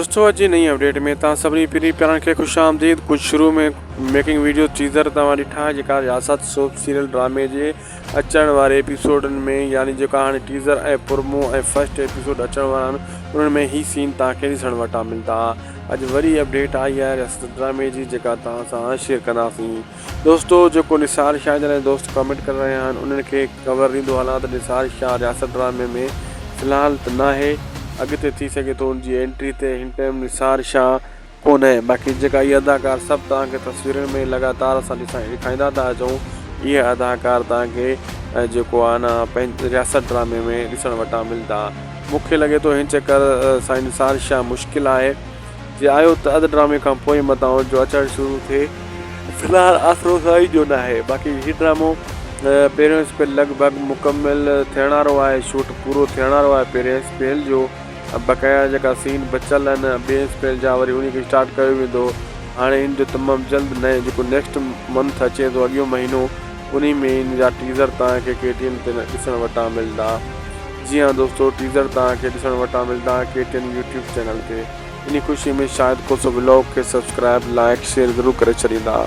दोस्तों अॼु जी नई अपडेट में तव्हां सभिनी पहिरीं प्यारनि खे ख़ुशि आमदीद। कुझु शुरू में मेकिंग वीडियो टीज़र तव्हां ॾिठा जेका रियासत सोप सीरियल ड्रामे जे अचण वारे एपिसोडनि में, यानी जेका हाणे टीज़र ऐं प्रोमो ऐं फर्स्ट एपिसोड अचण वारा आहिनि उन्हनि में ही सीन तव्हांखे ॾिसण वटां मिलंदा। अॼु वरी अपडेट आई आहे रियासत ड्रामे जी जेका तव्हां सां शेयर कंदासीं। दोस्तों जेको निसार शाह जॾहिं दोस्त कमेंट करे रहिया आहिनि उन्हनि खे ख़बर ॾींदो हलां त निसार शाह रियासत ड्रामे में फ़िलहालु त न आहे, अॻिते थी सघे थो उनजी एंट्री ते हिन टाइम निसार शाह कोन आहे। बाक़ी जेका इहे अदाकार सभु तव्हांखे तस्वीरुनि में लगातार असां ॾेखारींदा था अचूं, इहे अदाकार तव्हांखे जेको आहे न पंहिंजे रियासत ड्रामे में ॾिसण वटां मिलंदा। मूंखे लॻे थो हिन चकर साईं निसार शाह मुश्किल आहे जे आयो त अधु ड्रामे खां पोइ मथां जो अचणु शुरू थिए। फ़िलहालु आसिरो साईं जो न आहे। बाक़ी हीउ ड्रामो पहिरियों स्पेल लॻभॻि मुकमल थियण वारो आहे, शूट पूरो थियण वारो आहे पहिरें स्पेल जो। बक़ाया जेका सीन बचियल आहिनि ॿिए स्पेल जा वरी उन खे स्टार्ट कयो वेंदो। हाणे इन जो तमामु जल्द नए जेको नेक्स्ट मंथ अचे थो अॻियो महीनो, उन में इन जा टीज़र तव्हांखे KTN ते ॾिसण वटां मिलंदा। जी हाँ दोस्तों, टीज़र तव्हांखे ॾिसण वटां मिलंदा KTN यूट्यूब चैनल ते। इन ख़ुशी में शायदि को सो ब्लॉग खे सब्सक्राइब लाइक शेयर ज़रूरु करे छॾींदा।